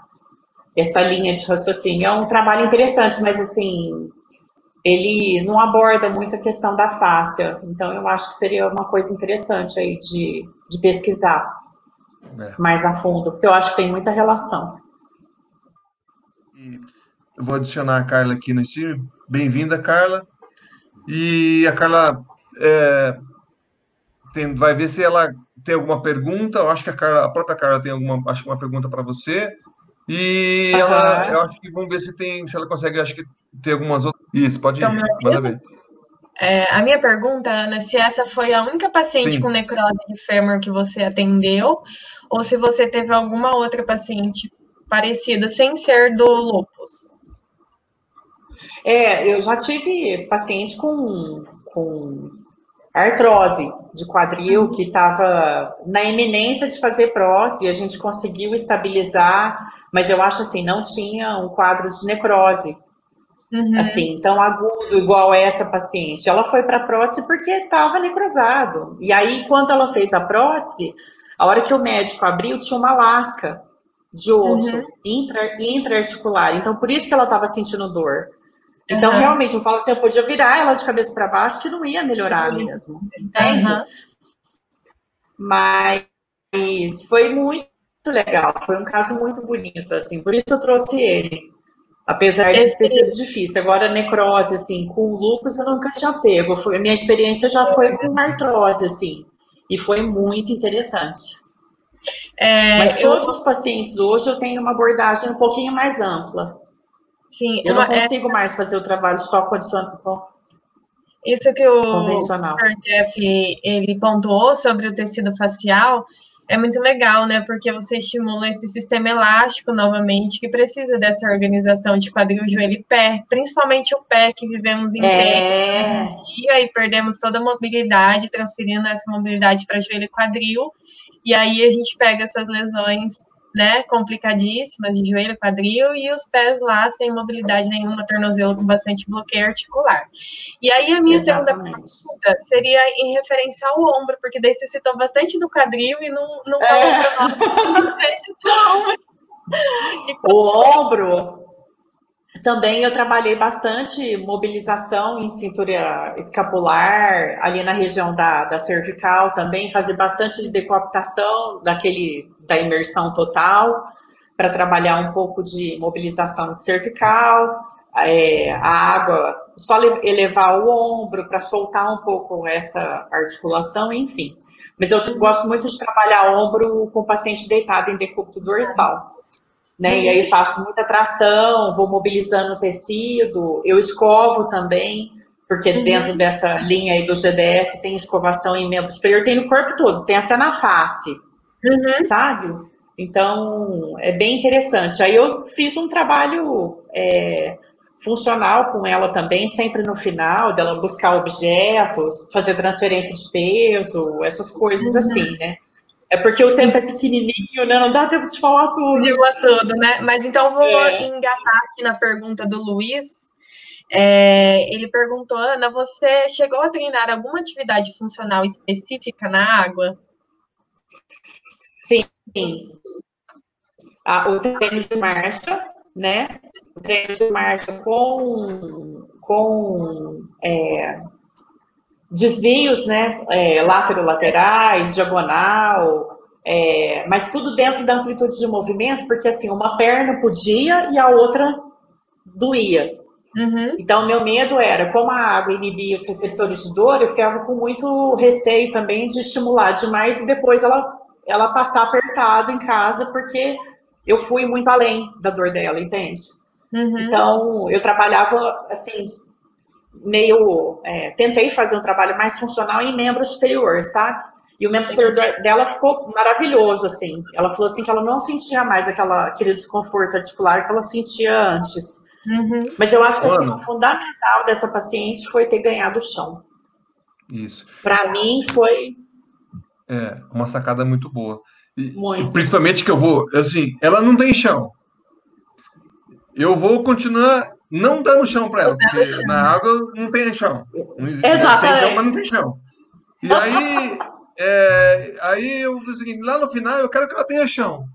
linha de raciocínio. É um trabalho interessante, mas assim... ele não aborda muito a questão da fáscia. Então, eu acho que seria uma coisa interessante aí de pesquisar mais a fundo, porque eu acho que tem muita relação. Eu vou adicionar a Carla aqui no time. Bem-vinda, Carla. E a Carla vai ver se ela tem alguma pergunta. Eu acho que a própria Carla tem uma pergunta para você. E eu acho que vamos ver se ela consegue, acho que tem algumas outras. Isso, pode ir, manda ver. A minha pergunta, Ana, se essa foi a única paciente com necrose de fêmur que você atendeu, ou se você teve alguma outra paciente parecida, sem ser do lúpus. Eu já tive paciente com artrose de quadril, que estava na iminência de fazer prótese, e a gente conseguiu estabilizar, mas eu acho assim, não tinha um quadro de necrose. Assim, tão agudo igual essa paciente. Ela foi para prótese porque estava necrosado. E aí, quando ela fez a prótese, a hora que o médico abriu, tinha uma lasca de osso intraarticular. Então, por isso que ela estava sentindo dor. Então, realmente, eu falo assim, eu podia virar ela de cabeça para baixo, que não ia melhorar mesmo. Entende? Mas foi muito legal. Foi um caso muito bonito, assim. Por isso eu trouxe ele. Apesar de ter sido difícil. Agora, necrose, assim, com lúpus eu nunca tinha pego. Minha experiência já foi com artrose, assim. E foi muito interessante. Mas todos os pacientes hoje eu tenho uma abordagem um pouquinho mais ampla. Sim, eu não consigo mais fazer o trabalho só convencional. Isso que o Dr. Jeff, ele pontuou sobre o tecido facial, é muito legal, né? Porque você estimula esse sistema elástico novamente, que precisa dessa organização de quadril, joelho e pé, principalmente o pé, que vivemos em dia e perdemos toda a mobilidade, transferindo essa mobilidade para joelho e quadril. E aí a gente pega essas lesões, né, complicadíssimas de joelho, quadril, e os pés lá sem mobilidade nenhuma, tornozelo com bastante bloqueio articular. E aí a minha segunda pergunta seria em referência ao ombro, porque daí você citou bastante do quadril e não O ombro, também eu trabalhei bastante mobilização em cintura escapular, ali na região da cervical também, fazer bastante de decapitação da imersão total, para trabalhar um pouco de mobilização de cervical, a água, só elevar o ombro para soltar um pouco essa articulação, enfim. Mas eu gosto muito de trabalhar ombro com o paciente deitado em decúbito dorsal. Né? E aí faço muita tração, vou mobilizando o tecido, eu escovo também, porque dentro dessa linha aí do GDS tem escovação em membro superior, tem no corpo todo, tem até na face, sabe? Então, é bem interessante. Aí eu fiz um trabalho funcional com ela também, sempre no final, dela buscar objetos, fazer transferência de peso, essas coisas assim, né? É porque o tempo é pequenininho, né? Não dá tempo de falar tudo. Tudo, né? Mas então vou engatar aqui na pergunta do Luiz. Ele perguntou, Ana, você chegou a treinar alguma atividade funcional específica na água? Sim. O treino de marcha, né? O treino de marcha com desvios, né? Laterais, diagonal, mas tudo dentro da amplitude de movimento, porque assim, uma perna podia e a outra doía. Uhum. Então, meu medo era, como a água inibia os receptores de dor, eu ficava com muito receio também de estimular demais e depois ela passar apertado em casa, porque eu fui muito além da dor dela, entende? Uhum. Então, eu trabalhava, assim, tentei fazer um trabalho mais funcional em membro superior, sabe? E o membro superior dela ficou maravilhoso, assim. Ela falou assim que ela não sentia mais aquele desconforto articular que ela sentia antes. Uhum. Mas eu acho que assim, o fundamental dessa paciente foi ter ganhado o chão. Isso. Para mim foi uma sacada muito boa. E muito. Principalmente que eu vou, assim, ela não tem chão. Eu vou continuar não dando chão para ela, porque na água não tem chão. Exatamente. Tem chão, mas não tem chão. E aí eu fiz o seguinte, lá no final eu quero que ela tenha chão.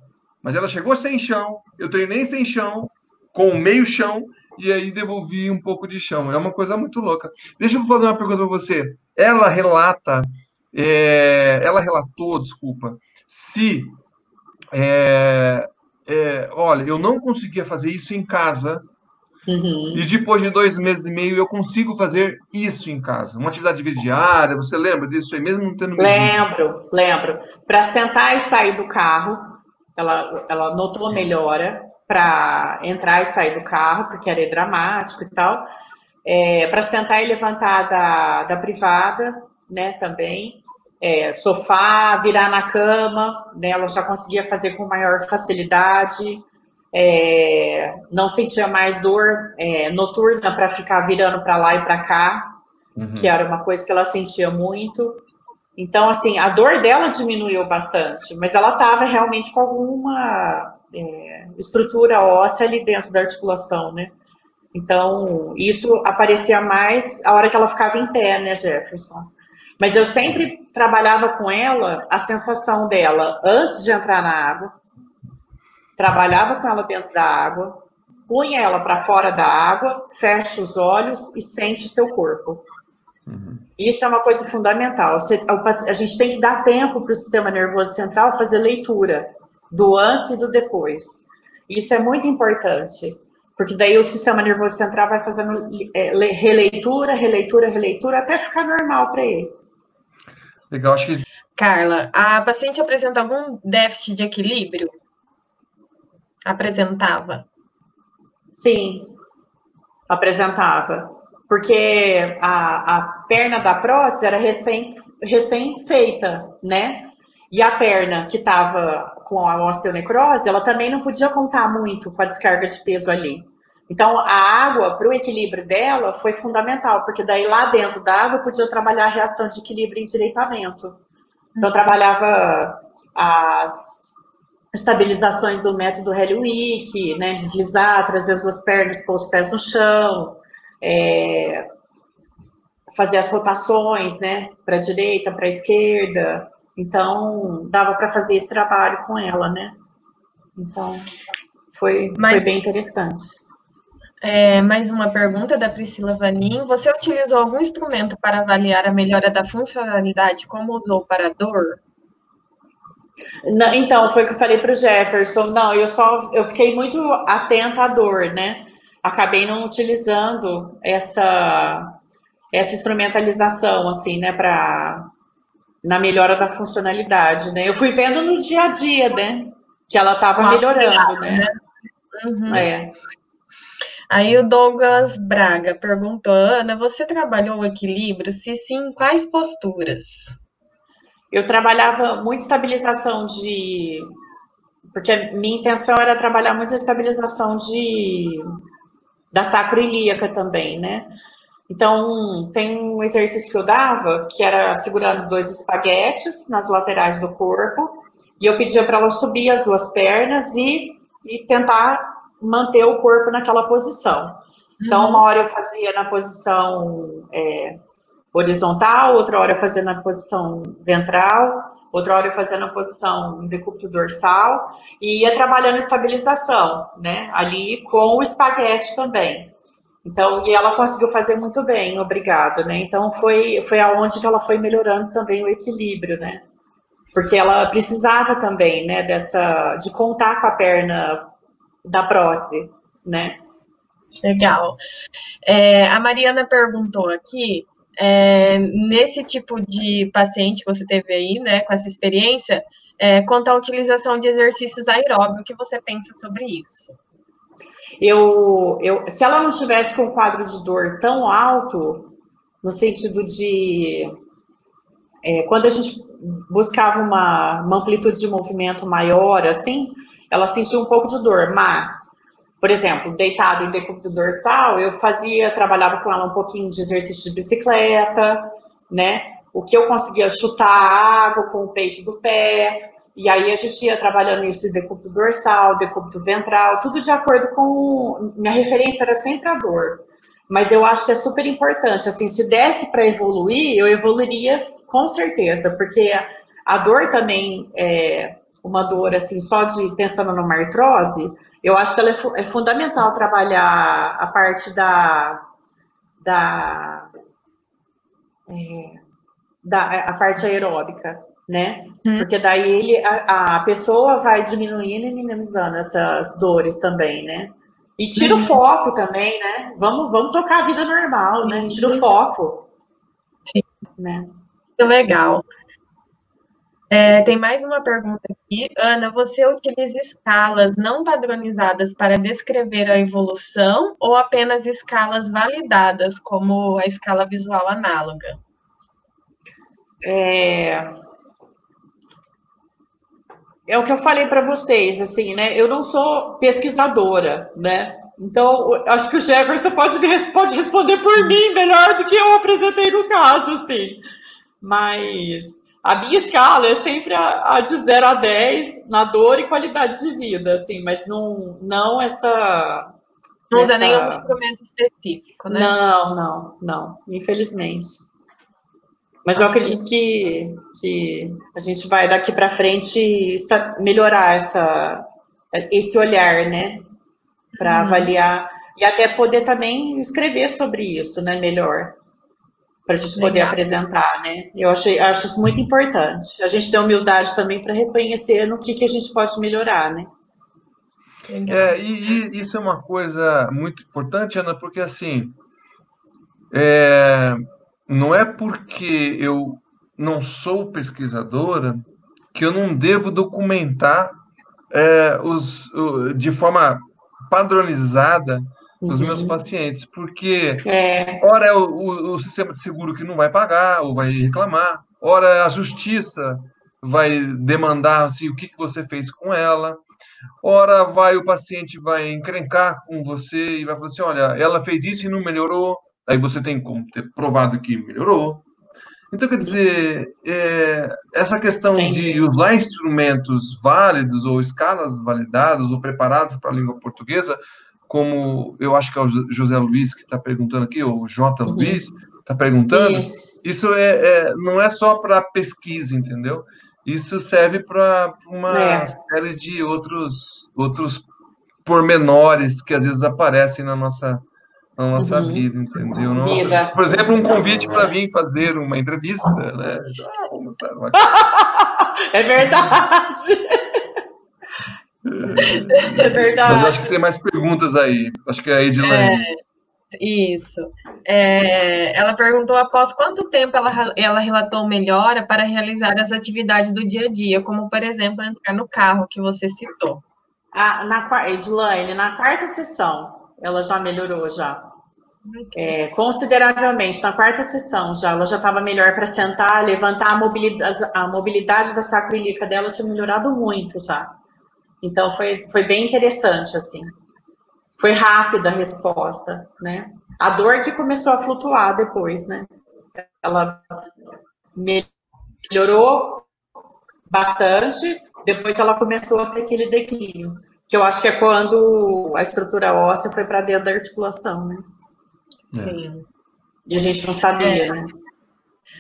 Mas ela chegou sem chão, eu treinei sem chão, com meio chão, e aí devolvi um pouco de chão. É uma coisa muito louca. Deixa eu fazer uma pergunta para você. Ela relatou, desculpa, se olha, eu não conseguia fazer isso em casa, e depois de 2 meses e meio eu consigo fazer isso em casa. Uma atividade diária, você lembra disso aí, mesmo não tendo medido? Lembro. Para sentar e sair do carro, ela notou melhora para entrar e sair do carro, porque era dramático e tal. Para sentar e levantar da privada, né, também. Sofá, virar na cama, né, ela já conseguia fazer com maior facilidade. Não sentia mais dor noturna para ficar virando para lá e para cá, que era uma coisa que ela sentia muito. Então, assim, a dor dela diminuiu bastante, mas ela estava realmente com alguma estrutura óssea ali dentro da articulação, né? Então, isso aparecia mais a hora que ela ficava em pé, né, Jefferson? Mas eu sempre trabalhava com ela a sensação dela antes de entrar na água, trabalhava com ela dentro da água, punha ela para fora da água, fecha os olhos e sente seu corpo. Isso é uma coisa fundamental. A gente tem que dar tempo para o sistema nervoso central fazer leitura do antes e do depois. Isso é muito importante, porque daí o sistema nervoso central vai fazendo releitura, até ficar normal para ele. Legal, acho que... Carla, a paciente apresenta algum déficit de equilíbrio? Apresentava? Sim, apresentava. Porque a perna da prótese era recém-feita, né? E a perna que estava com a osteonecrose, ela também não podia contar muito com a descarga de peso ali. Então, a água, para o equilíbrio dela, foi fundamental, porque daí lá dentro da água eu podia trabalhar a reação de equilíbrio e endireitamento. Então, eu trabalhava as estabilizações do método Helwig, né? Deslizar, trazer as duas pernas, pôr os pés no chão, fazer as rotações, né, para a direita, para a esquerda. Então, dava para fazer esse trabalho com ela, né? Então, foi bem interessante. Mais uma pergunta da Priscila Vanin. Você utilizou algum instrumento para avaliar a melhora da funcionalidade, como usou para a dor? Não, então, foi o que eu falei para o Jefferson. Não, eu fiquei muito atenta à dor, né? Acabei não utilizando essa instrumentalização, assim, né, na melhora da funcionalidade, né? Eu fui vendo no dia a dia, né, que ela estava melhorando, né? Uhum. Aí o Douglas Braga perguntou, Ana, você trabalhou o equilíbrio? Se sim, quais posturas? Eu trabalhava muito estabilização de porque minha intenção era trabalhar muito a estabilização da sacroiliaca também, né? Então, tem um exercício que eu dava, que era segurando 2 espaguetes nas laterais do corpo, e eu pedia para ela subir as 2 pernas e tentar manter o corpo naquela posição. Então, uma hora eu fazia na posição horizontal, outra hora eu fazia na posição ventral, outra hora eu fazia na posição decúbito dorsal, e ia trabalhando a estabilização, né? Ali com o espaguete também. Então, e ela conseguiu fazer muito bem, obrigado, né? Então, foi aonde que ela foi melhorando também o equilíbrio, né? Porque ela precisava também, né, de contar com a perna da prótese, né? Legal. A Mariana perguntou aqui, nesse tipo de paciente que você teve aí, né, com essa experiência, quanto à utilização de exercícios aeróbicos, o que você pensa sobre isso? Se ela não tivesse com um quadro de dor tão alto, no sentido de quando a gente buscava uma amplitude de movimento maior, assim, ela sentia um pouco de dor, mas, por exemplo, deitado em decúbito dorsal, eu trabalhava com ela um pouquinho de exercício de bicicleta, né? O que eu conseguia chutar a água com o peito do pé, e aí a gente ia trabalhando isso em decúbito dorsal, decúbito ventral, tudo de acordo com... Minha referência era sempre a dor. Mas eu acho que é super importante, assim, se desse para evoluir, eu evoluiria com certeza, porque a dor também, uma dor, assim, só de pensando numa artrose, eu acho que ela é fundamental trabalhar a parte a parte aeróbica, né? Porque daí a pessoa vai diminuindo e minimizando essas dores também, né? E tira o foco também, né? Vamos tocar a vida normal, né? Tira o foco. Sim. Né? Muito legal. Tem mais uma pergunta aqui. Ana, você utiliza escalas não padronizadas para descrever a evolução ou apenas escalas validadas, como a escala visual análoga? É o que eu falei para vocês, assim, né? Eu não sou pesquisadora, né? Então, acho que o Jefferson pode responder por mim melhor do que eu apresentei no caso, assim. Mas a minha escala é sempre a de 0 a 10 na dor e qualidade de vida, assim, mas não essa... Não usa nenhum instrumento específico, né? Não, infelizmente. Mas eu acredito que a gente vai daqui para frente melhorar esse olhar, né? Para avaliar e até poder também escrever sobre isso, né? Melhor. Para a gente poder apresentar, né? Eu acho isso muito importante. A gente tem humildade também para reconhecer no que a gente pode melhorar, né? E isso é uma coisa muito importante, Ana, porque assim, não é porque eu não sou pesquisadora que eu não devo documentar de forma padronizada os meus pacientes, porque ora é o sistema de seguro que não vai pagar ou vai reclamar, ora a justiça vai demandar assim, o que você fez com ela, ora o paciente vai encrencar com você e vai falar assim, olha, ela fez isso e não melhorou, aí você tem como ter provado que melhorou. Então, quer dizer, essa questão de usar instrumentos válidos ou escalas validadas ou preparadas para a língua portuguesa, como eu acho que é o José Luiz que está perguntando aqui, ou o J. Luiz está perguntando, isso não é só para pesquisa, entendeu? Isso serve para uma série de outros pormenores que às vezes aparecem na nossa vida, entendeu? Por exemplo, um convite para vir fazer uma entrevista, né? É verdade. É verdade. Mas acho que tem mais perguntas aí. Acho que é a Edilene. Isso. Ela perguntou após quanto tempo ela relatou melhora para realizar as atividades do dia a dia, como, por exemplo, entrar no carro que você citou. Edilene, na 4ª sessão, ela já melhorou já. Consideravelmente, na 4ª sessão ela já estava melhor para sentar, levantar, a mobilidade da sacroiliaca dela tinha melhorado muito já. Então, foi bem interessante, assim. Foi rápida a resposta, né? A dor que começou a flutuar depois, né? Ela melhorou bastante, depois ela começou a ter aquele declínio, que eu acho que é quando a estrutura óssea foi para dentro da articulação, né? Sim. E a gente não sabia, né?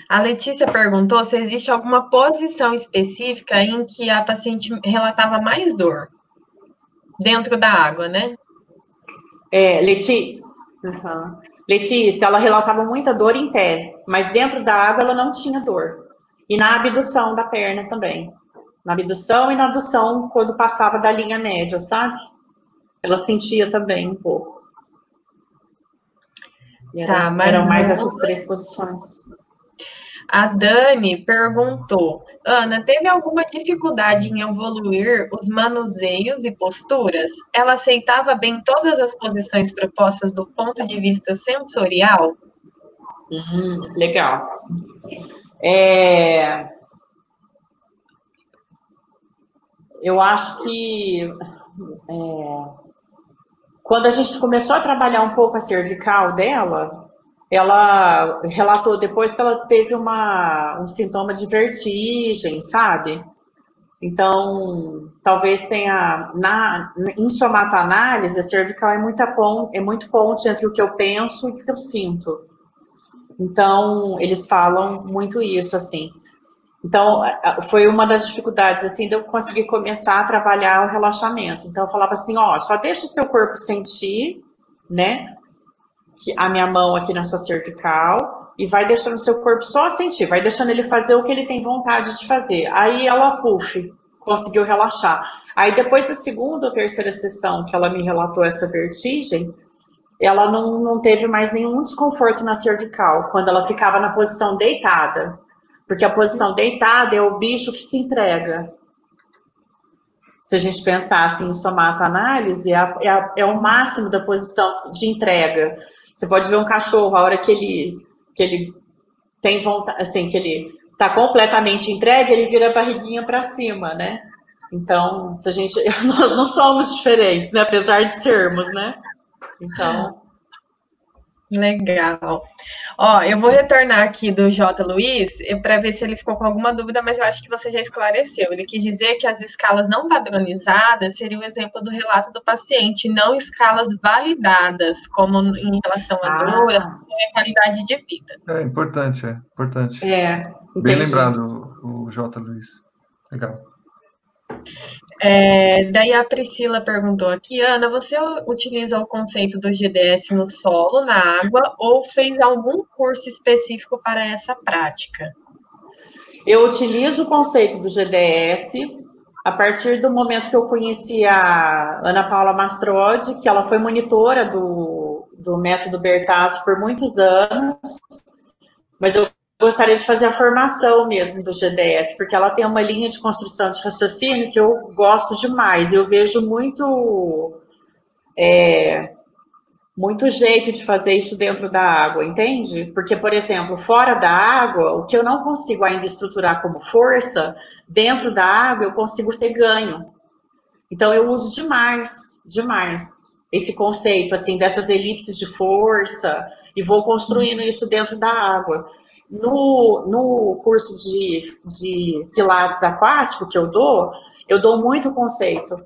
A Letícia perguntou se existe alguma posição específica em que a paciente relatava mais dor dentro da água, né? Letícia, ela relatava muita dor em pé, mas dentro da água ela não tinha dor. E na abdução da perna também. Na abdução e na adução, quando passava da linha média, sabe? Ela sentia também um pouco. Eram mais essas 3 posições. A Dani perguntou, Ana, teve alguma dificuldade em evoluir os manuseios e posturas? Ela aceitava bem todas as posições propostas do ponto de vista sensorial? Legal. Eu acho que quando a gente começou a trabalhar um pouco a cervical dela, ela relatou depois que ela teve um sintoma de vertigem, sabe? Então, talvez tenha, em somatoanálise, a cervical é muito ponte entre o que eu penso e o que eu sinto. Então, eles falam muito isso, assim. Então, foi uma das dificuldades, assim, de eu conseguir começar a trabalhar o relaxamento. Então, eu falava assim, só deixa o seu corpo sentir, né? A minha mão aqui na sua cervical, e vai deixando o seu corpo só sentir, vai deixando ele fazer o que ele tem vontade de fazer. Aí ela, conseguiu relaxar. Aí depois da segunda ou terceira sessão que ela me relatou essa vertigem, ela não teve mais nenhum desconforto na cervical, quando ela ficava na posição deitada. Porque a posição deitada é o bicho que se entrega. Se a gente pensar assim, em somatoanálise, é o máximo da posição de entrega. Você pode ver um cachorro, a hora que ele tem vontade, assim, que ele está completamente entregue, ele vira a barriguinha para cima, né? Então, nós não somos diferentes, né? Apesar de sermos, né? Então... Legal. Eu vou retornar aqui do J. Luiz para ver se ele ficou com alguma dúvida, mas eu acho que você já esclareceu. Ele quis dizer que as escalas não padronizadas seriam o exemplo do relato do paciente, não escalas validadas, como em relação à dor, a qualidade de vida. É importante. Entendi. Bem lembrado, o J. Luiz. Legal. Daí a Priscila perguntou aqui, Ana, você utiliza o conceito do GDS no solo, na água, ou fez algum curso específico para essa prática? Eu utilizo o conceito do GDS a partir do momento que eu conheci a Ana Paula Mastrodi, que ela foi monitora do método Bertasso por muitos anos, mas eu gostaria de fazer a formação mesmo do GDS, porque ela tem uma linha de construção de raciocínio que eu gosto demais. Eu vejo muito jeito de fazer isso dentro da água, entende? Porque, por exemplo, fora da água, o que eu não consigo ainda estruturar como força, dentro da água eu consigo ter ganho. Então, eu uso demais esse conceito, assim, dessas elipses de força, e vou construindo isso dentro da água. No curso de Pilates aquático que eu dou muito o conceito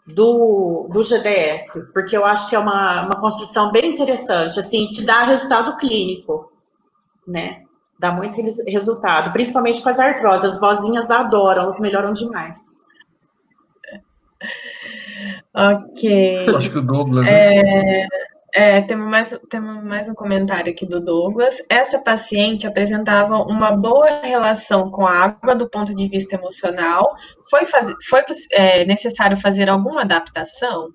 do GDS, porque eu acho que é uma construção bem interessante, assim, que dá resultado clínico, né? Dá muito resultado, principalmente com as artroses. As vozinhas adoram, elas melhoram demais. Ok. Eu acho que o Douglas... Temos mais um comentário aqui do Douglas. Essa paciente apresentava uma boa relação com a água do ponto de vista emocional. Foi necessário fazer alguma adaptação?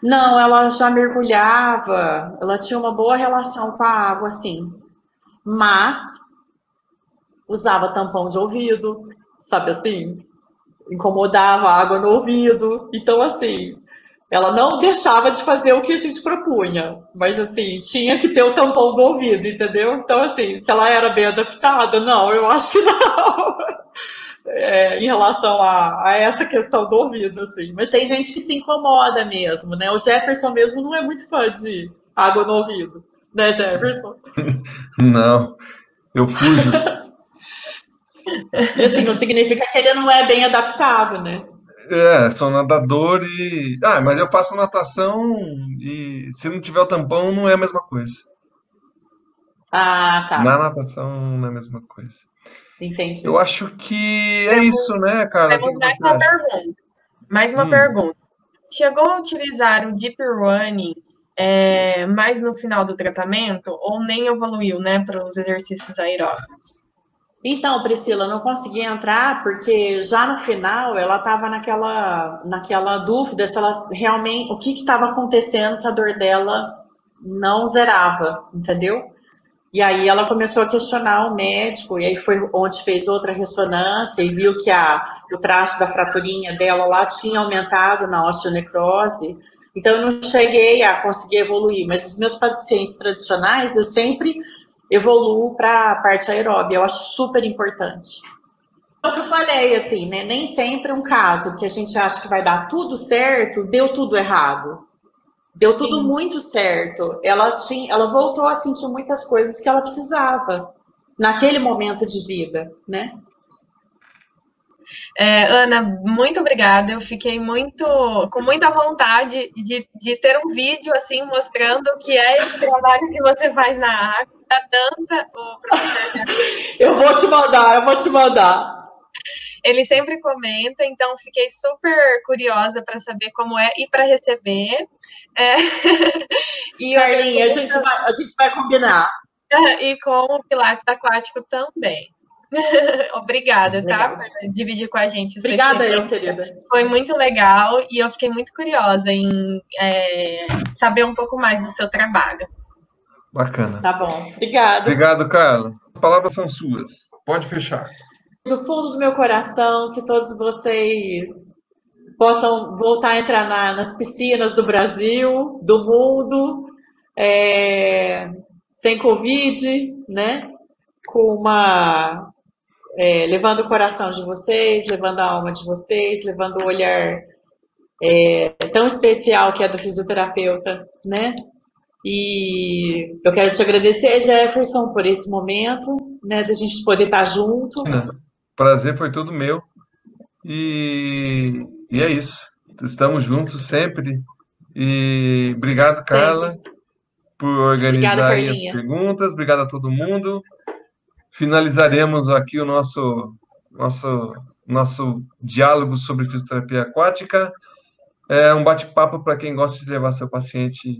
Não, ela já mergulhava, ela tinha uma boa relação com a água, sim. Mas usava tampão de ouvido, sabe assim? Incomodava a água no ouvido. Então, assim, ela não deixava de fazer o que a gente propunha, mas, assim, tinha que ter o tampão do ouvido, entendeu? Então, assim, se ela era bem adaptada, não, eu acho que não. em relação a essa questão do ouvido, assim. Mas tem gente que se incomoda mesmo, né? O Jefferson mesmo não é muito fã de água no ouvido, né, Jefferson? Não, eu fujo. E assim, não significa que ele não é bem adaptável, né? Sou nadador e... mas eu faço natação e se não tiver o tampão não é a mesma coisa. Ah, Na tá. natação não é a mesma coisa. Entendi. Eu acho que é isso, né, Carla? O que Temos você acha? Mais uma pergunta. Chegou a utilizar o Deep Running mais no final do tratamento ou nem evoluiu, né, para os exercícios aeróbicos? Então, Priscila, eu não consegui entrar porque já no final ela estava naquela dúvida se ela realmente, o que estava acontecendo que a dor dela não zerava, entendeu? E aí ela começou a questionar o médico, e aí foi onde fez outra ressonância e viu que o traço da fraturinha dela lá tinha aumentado na osteonecrose. Então eu não cheguei a conseguir evoluir, mas os meus pacientes tradicionais eu sempre evoluo para a parte aeróbica, eu acho super importante. É o que eu falei, assim, né? Nem sempre um caso que a gente acha que vai dar tudo certo, deu tudo errado. Deu tudo muito certo. Ela voltou a sentir muitas coisas que ela precisava naquele momento de vida, né? Ana, muito obrigada. Eu fiquei com muita vontade de ter um vídeo assim mostrando o que é esse trabalho que você faz na água, da dança, o professor. Eu vou te mandar. Ele sempre comenta, então fiquei super curiosa para saber como é e para receber. E Carlinha, a gente vai combinar. E com o Pilates aquático também. Obrigada, tá? Por dividir com a gente. Obrigada, eu, querida. Foi muito legal e eu fiquei muito curiosa em saber um pouco mais do seu trabalho. Bacana. Tá bom. Obrigada. Obrigado, Carla. As palavras são suas. Pode fechar. Do fundo do meu coração, que todos vocês possam voltar a entrar nas piscinas do Brasil, do mundo, sem Covid, né? Levando o coração de vocês, levando a alma de vocês, levando o olhar tão especial que é do fisioterapeuta, né? E eu quero te agradecer, Jefferson, por esse momento, né, da gente poder estar junto. Prazer foi todo meu. E é isso. Estamos juntos sempre. E obrigado, Carla, por organizar aí as perguntas. Obrigado a todo mundo. Finalizaremos aqui o nosso diálogo sobre fisioterapia aquática. É um bate-papo para quem gosta de levar seu paciente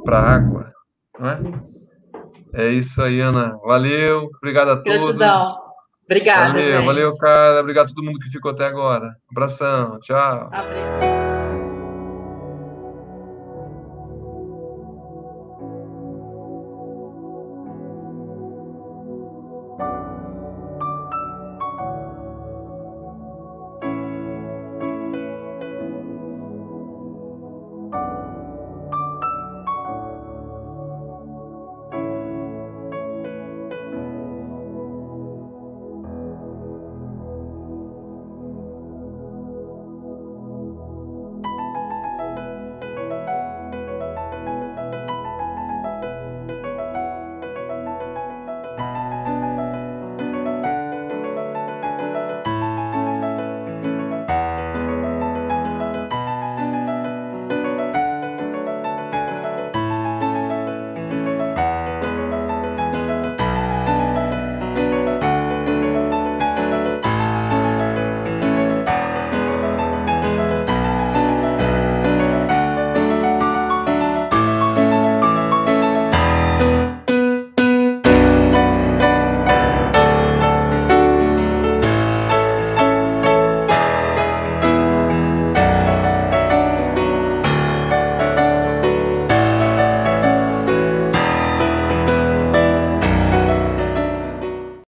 para a água. Não é? É isso aí, Ana. Valeu. Obrigado a todos. Gratidão. Obrigada, gente. Valeu, cara. Obrigado a todo mundo que ficou até agora. Abração. Tchau. Abraço.